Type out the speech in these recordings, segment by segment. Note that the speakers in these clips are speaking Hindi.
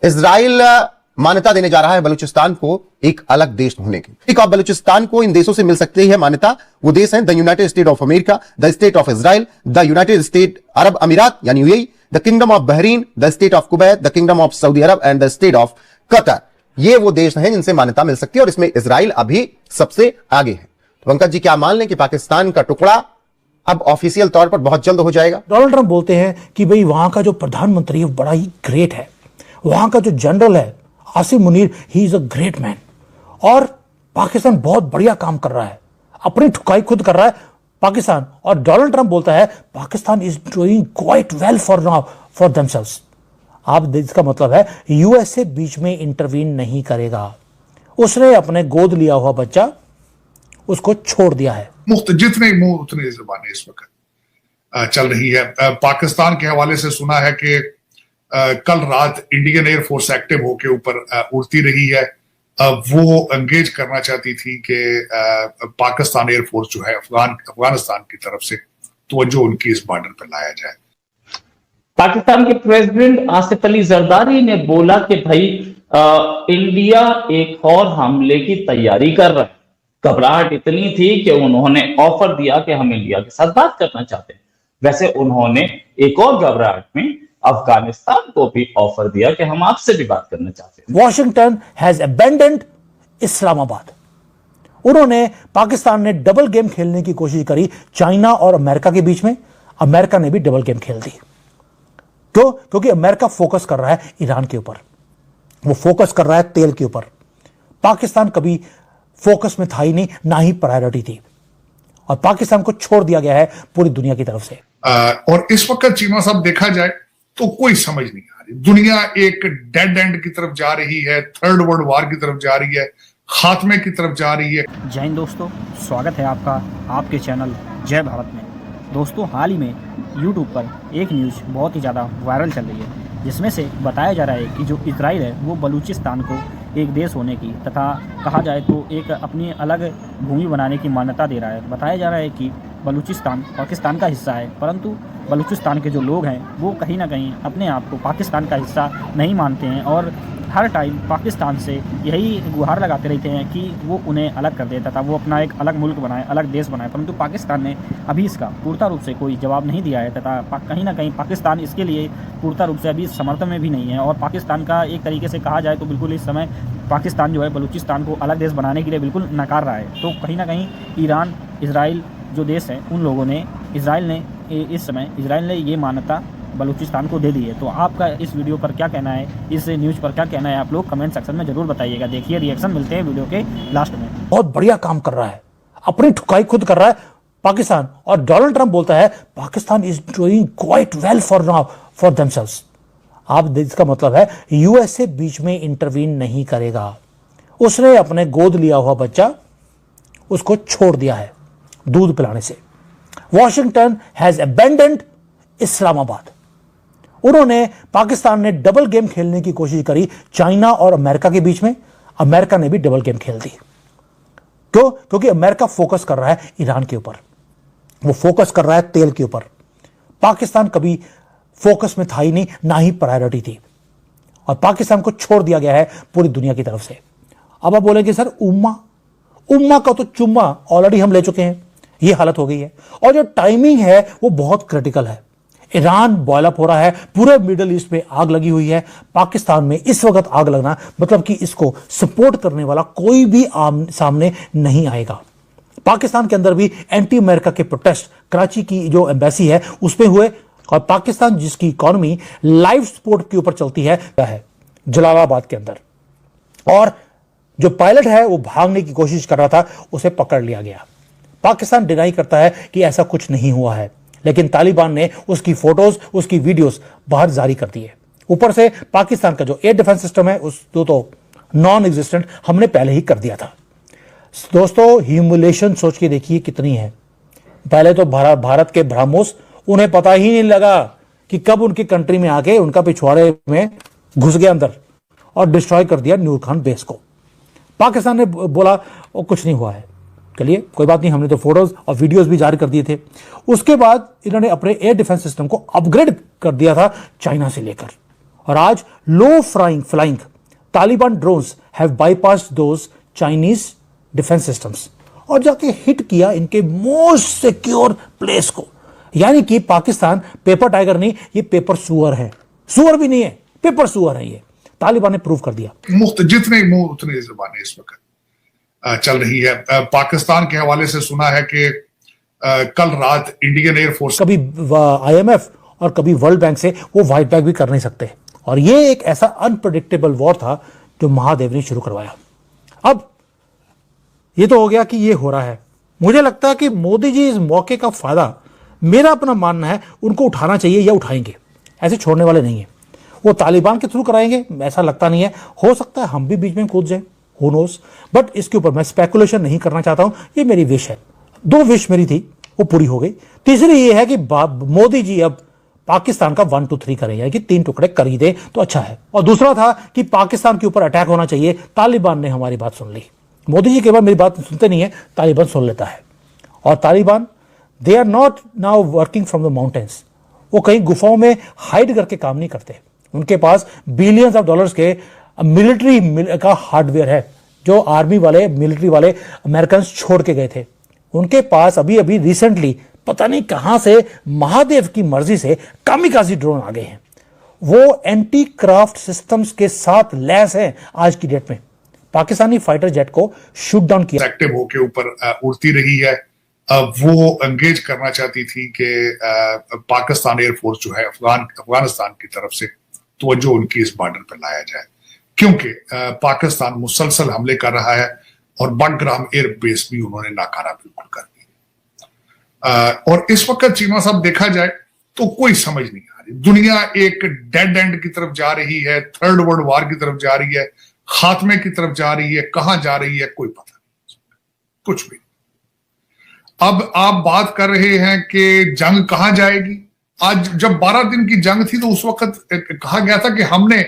इजराइल मान्यता देने जा रहा है बलूचिस्तान को एक अलग देश होने की। एक और बलूचिस्तान को इन देशों से मिल सकती है मान्यता। वो देश हैं the United State of America, the State of Israel, the United State Arab अमीरात यानी UAE, the Kingdom of Bahrain, the State of Kuwait, the Kingdom of Saudi Arab and the State of Qatar. ये वो देश हैं जिनसे मान्यता मिल सकती है और इसमें इजराइल अभी सबसे आगे है। तो पंकज जी, क्या मान लें कि पाकिस्तान का टुकड़ा अब ऑफिशियल तौर पर बहुत जल्द हो जाएगा? डोनाल्ड ट्रंप बोलते हैं कि भाई वहां का जो प्रधानमंत्री है बड़ा ही ग्रेट है, वहां का जो जनरल है Asim Munir, he is a great man, और पाकिस्तान बहुत बढ़िया काम कर रहा है, अपनी ठुकाई खुद कर रहा है पाकिस्तान। और डोनाल्ड ट्रंप बोलता है Pakistan is doing quite well for now for themselves. आप इसका मतलब है यूएसए बीच में इंटरवीन नहीं करेगा, उसने अपने गोद लिया हुआ बच्चा उसको छोड़ दिया है। मुफ्त जितने मुंह उतनी जुबानें इस वक्त चल रही है। पाकिस्तान के हवाले से सुना है कि कल रात इंडियन एयरफोर्स एक्टिव होके ऊपर उड़ती रही है। वो एंगेज करना चाहती थी कि पाकिस्तान एयरफोर्स जो है अफगानिस्तान की तरफ से तवज्जो उनकी इस बॉर्डर पर लाया जाए। पाकिस्तान के प्रेसिडेंट आसिफ अली जरदारी ने बोला कि भाई इंडिया एक और हमले की तैयारी कर रहा है। घबराहट इतनी थी कि उन्होंने ऑफर दिया कि हम इंडिया के साथ बात करना चाहते हैं। वैसे उन्होंने एक और घबराहट में अफगानिस्तान को भी ऑफर दिया कि हम आपसे भी बात करना चाहते हैं। Washington has abandoned Islamabad. उन्होंने पाकिस्तान ने डबल गेम खेलने की कोशिश करी चाइना और अमेरिका के बीच में, अमेरिका ने भी डबल गेम खेल दी। क्यों? क्योंकि अमेरिका फोकस कर रहा है ईरान के ऊपर, वो फोकस कर रहा है तेल के ऊपर। पाकिस्तान कभी फोकस में था ही नहीं, ना ही प्रायोरिटी थी, और पाकिस्तान को छोड़ दिया गया है पूरी दुनिया की तरफ से। और इस वक्त चीमा साहब देखा जाए तो कोई समझ नहीं आ रही, दुनिया एक डेड एंड की तरफ जा रही है, थर्ड वर्ल्ड वॉर की तरफ जा रही है, खात्मे की तरफ जा रही है। जय हिंद दोस्तों, स्वागत है आपका आपके चैनल जय भारत में। दोस्तों, हाल ही में यूट्यूब पर एक न्यूज़ बहुत ही ज़्यादा वायरल चल रही है, जिसमें से बताया जा रहा है कि जो इजराइल है वो बलूचिस्तान को एक देश होने की तथा कहा जाए तो एक अपनी अलग भूमि बनाने की मान्यता दे रहा है। बताया जा रहा है कि बलूचिस्तान पाकिस्तान का हिस्सा है, परंतु बलूचिस्तान के जो लोग हैं वो कहीं ना कहीं अपने आप को पाकिस्तान का हिस्सा नहीं मानते हैं और हर टाइम पाकिस्तान से यही गुहार लगाते रहते हैं कि वो उन्हें अलग कर दे तथा वो अपना एक अलग मुल्क बनाए, अलग देश बनाए। परंतु पाकिस्तान ने अभी इसका पूर्णतः रूप से कोई जवाब नहीं दिया है तथा कहीं ना कहीं पाकिस्तान इसके लिए पूर्णतः रूप से अभी समर्थन में भी नहीं है। और पाकिस्तान का एक तरीके से कहा जाए तो बिल्कुल इस समय पाकिस्तान जो है बलूचिस्तान को अलग देश बनाने के लिए बिल्कुल नकार रहा है। तो कहीं ना कहीं ईरान, इजराइल जो देश है उन लोगों ने इजराइल ने ये मान्यता बलूचिस्तान को दे दी है। तो आपका इस वीडियो पर क्या कहना है, इस न्यूज़ पर क्या कहना है, आप लोग कमेंट सेक्शन में जरूर बताइएगा। देखिए रिएक्शन मिलते हैं वीडियो के लास्ट में। बहुत बढ़िया काम कर रहा है, अपनी ठुकाई खुद कर रहा है पाकिस्तान। और डोनाल्ड ट्रंप बोलता है Pakistan is doing quite well for now for themselves. आप इसका मतलब है यूएसए बीच में इंटरवीन नहीं करेगा, उसने अपने गोद लिया हुआ बच्चा उसको छोड़ दिया है दूध पिलाने से। Washington has abandoned Islamabad. उन्होंने पाकिस्तान ने डबल गेम खेलने की कोशिश करी चाइना और अमेरिका के बीच में, अमेरिका ने भी डबल गेम खेल दी। क्यों? क्योंकि अमेरिका फोकस कर रहा है ईरान के ऊपर, वो फोकस कर रहा है तेल के ऊपर। पाकिस्तान कभी फोकस में था ही नहीं, ना ही प्रायोरिटी थी, और पाकिस्तान को छोड़ दिया गया है पूरी दुनिया की तरफ से। अब आप बोलेंगे सर उम्मा का तो चुम्मा ऑलरेडी हम ले चुके हैं, ये हालत हो गई है। और जो टाइमिंग है वो बहुत क्रिटिकल है। ईरान बॉयल अप हो रहा है, पूरे मिडिल ईस्ट में आग लगी हुई है। पाकिस्तान में इस वक्त आग लगना मतलब कि इसको सपोर्ट करने वाला कोई भी सामने नहीं आएगा। पाकिस्तान के अंदर भी एंटी अमेरिका के प्रोटेस्ट कराची की जो एम्बेसी है उसमें हुए, और पाकिस्तान जिसकी इकोनॉमी लाइव सपोर्ट के ऊपर चलती है जलालाबाद के अंदर, और जो पायलट है वो भागने की कोशिश कर रहा था, उसे पकड़ लिया गया। पाकिस्तान डिनाई करता है कि ऐसा कुछ नहीं हुआ है, लेकिन तालिबान ने उसकी फोटोज, उसकी वीडियोस बाहर जारी कर दी है। ऊपर से पाकिस्तान का जो एयर डिफेंस सिस्टम है उस तो नॉन एग्जिस्टेंट हमने पहले ही कर दिया था। दोस्तों, ह्यूमिलेशन सोच के देखिए कितनी है। पहले तो भारत के ब्रह्मोस, उन्हें पता ही नहीं लगा कि कब उनकी कंट्री में आके उनका पिछवाड़े में घुस गया अंदर और डिस्ट्रॉय कर दिया नूर खान बेस को। पाकिस्तान ने बोला वो कुछ नहीं हुआ है, चलिए कोई बात नहीं, हमने तो फोटोज और वीडियोस भी जारी कर दिए थे। उसके बाद इन्होंने अपने एयर डिफेंस सिस्टम को अपग्रेड कर दिया था चाइना से लेकर, और आज low flying Taliban drones have bypassed those Chinese defence systems और जाके हिट किया इनके मोस्ट सिक्योर प्लेस को। यानी कि पाकिस्तान पेपर टाइगर नहीं, ये पेपर सुअर है। सुअर भी नहीं है, पेपर सुअर है। ये तालिबान ने प्रूव कर दिया। मुफ्त जितने मुंह उतनी जुबानें इस वक्त चल रही है। पाकिस्तान के हवाले से सुना है कि कल रात इंडियन एयरफोर्स कभी IMF और कभी वर्ल्ड बैंक से वो वाइट बैक भी कर नहीं सकते। और ये एक ऐसा अनप्रेडिक्टेबल वॉर था जो महादेव ने शुरू करवाया। अब ये तो हो गया कि ये हो रहा है। मुझे लगता है कि मोदी जी इस मौके का फायदा, मेरा अपना मानना है, उनको उठाना चाहिए या उठाएंगे, ऐसे छोड़ने वाले नहीं है। वो तालिबान के थ्रू कराएंगे ऐसा लगता नहीं है। हो सकता है हम भी बीच में कूद जाए, हु नोस। बट इसके ऊपर मैं स्पेकुलेशन नहीं करना चाहता हूं। ये मेरी विश है। 2 विश मेरी थी, वो पूरी हो गई। तीसरी ये है कि मोदी जी अब पाकिस्तान का 1 2 3 करें, यानी कि 3 टुकड़े कर ही दे तो अच्छा है। और दूसरा था कि पाकिस्तान के ऊपर अटैक होना चाहिए। तालिबान ने हमारी बात सुन ली। मोदी जी केवल मेरी बात सुनते नहीं है, तालिबान सुन लेता है। और Taliban they are not now working from the mountains. वो कहीं गुफाओं में हाइड करके काम नहीं करते। उनके पास बिलियंस ऑफ डॉलर्स के मिलिट्री का हार्डवेयर है जो आर्मी वाले, मिलिट्री वाले अमेरिकन छोड़ के गए थे। उनके पास अभी अभी रिसेंटली पता नहीं कहां से महादेव की मर्जी से कामिकाजी ड्रोन आ गए हैं। वो एंटी क्राफ्ट सिस्टम्स के साथ लैस हैं आज की डेट में। पाकिस्तानी फाइटर जेट को शूट डाउन किया। एक्टिव होके ऊपर उड़ती रही है। वो एंगेज करना चाहती थी कि पाकिस्तान एयरफोर्स जो है अफगानिस्तान की तरफ से तवज्जो उनकी इस बॉर्डर पर लाया जाए, क्योंकि पाकिस्तान मुसलसल हमले कर रहा है और बग्राम एयर बेस भी उन्होंने नाकारा बिल्कुल कर दी। और इस वक्त चीमा साहब देखा जाए तो कोई समझ नहीं आ रही। दुनिया एक डेड एंड की तरफ जा रही है, 3rd वर्ल्ड वॉर की तरफ जा रही है, खात्मे की तरफ जा रही है। कहां जा रही है कोई पता नहीं, कुछ भी। अब आप बात कर रहे हैं कि जंग कहां जाएगी। आज जब 12 दिन की जंग थी तो उस वक्त कहा गया था कि हमने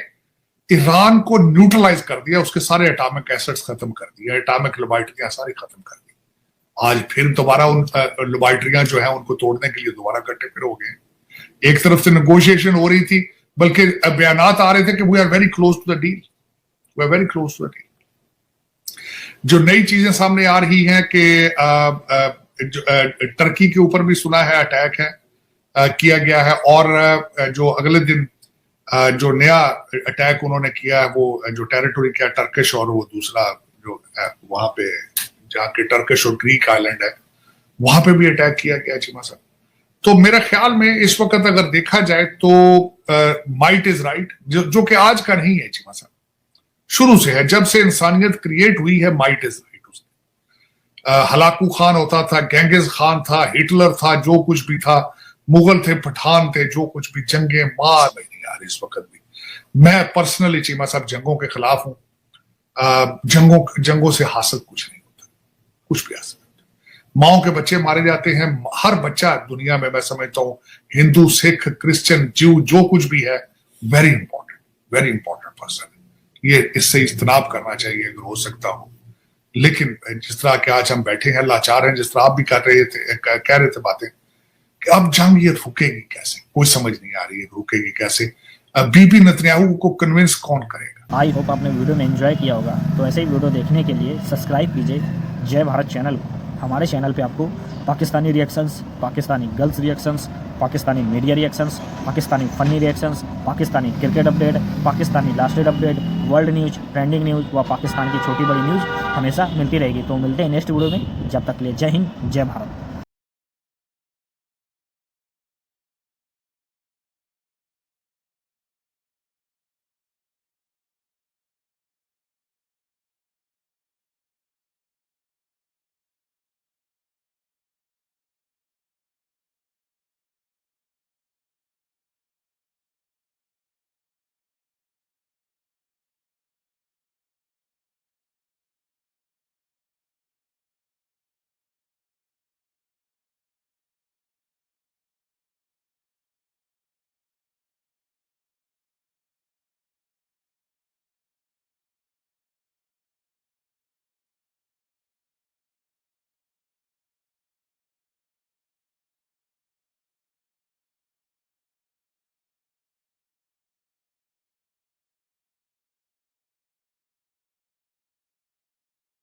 ईरान को न्यूट्रलाइज कर दिया, उसके सारे एटॉमिक एसेट्स खत्म कर दिया, एटॉमिक लेबॉरेटरियां सारी खत्म कर दी। आज फिर दोबारा उन लेबॉरेटरियां जो है उनको तोड़ने के लिए दोबारा इकट्ठे फिर हो गए। एक तरफ से नेगोशिएशन हो रही थी, बल्कि बयानात आ रहे थे कि we are very close to the deal, we are very close to the deal. जो नई चीजें सामने आ रही हैं कि टर्की के ऊपर भी सुना है अटैक है किया गया है। और जो अगले दिन जो नया अटैक उन्होंने किया है, वो जो टेरिटोरी किया टर्किश, और वो दूसरा जो वहां पे जहाँ के टर्किश और ग्रीक आइलैंड है वहां पे भी अटैक किया गया चीमा साहब। तो मेरे ख्याल में इस वक्त अगर देखा जाए तो माइट इज राइट, जो कि आज का नहीं है चीमा साहब, शुरू से है। जब से इंसानियत क्रिएट हुई है might is right. Hulagu Khan होता था, गेंगिस खान था, हिटलर था, जो कुछ भी था, मुगल थे, पठान थे, जो कुछ भी, जंगे मार नहीं यार इस वक्त भी। मैं पर्सनली चीमा साहब जंगों के खिलाफ हूं। जंगों से हासिल कुछ नहीं होता, कुछ भी हासिल नहीं होता। माओ के बच्चे मारे जाते हैं। हर बच्चा दुनिया में, मैं समझता हूं, हिंदू, सिख, क्रिश्चियन, ज्यू, जो कुछ भी है, वेरी इंपॉर्टेंट पर्सन। ये इससे इज्तनाब करना चाहिए अगर हो सकता हो। लेकिन जिस तरह के आज हम बैठे हैं, लाचार हैं, जिस तरह आप भी कह रहे थे बातें कि अब जंग ये रुकेगी कैसे, कोई समझ नहीं आ रही है रुकेगी कैसे। बीबी नेतन्याहू को कन्विंस कौन करेगा। आई होप आपने वीडियो में एंजॉय किया होगा। तो ऐसे ही वीडियो देखने के लिए सब्सक्राइब कीजिए जय भारत चैनल को। हमारे चैनल पे आपको Pakistani reactions, Pakistani girls reactions, Pakistani media reactions, Pakistani funny reactions, Pakistani cricket update, Pakistani last date update, world news, trending news व पाकिस्तान की छोटी बड़ी न्यूज़ हमेशा मिलती रहेगी। तो मिलते हैं नेक्स्ट वीडियो में। जब तक के लिए जय हिंद, जय भारत।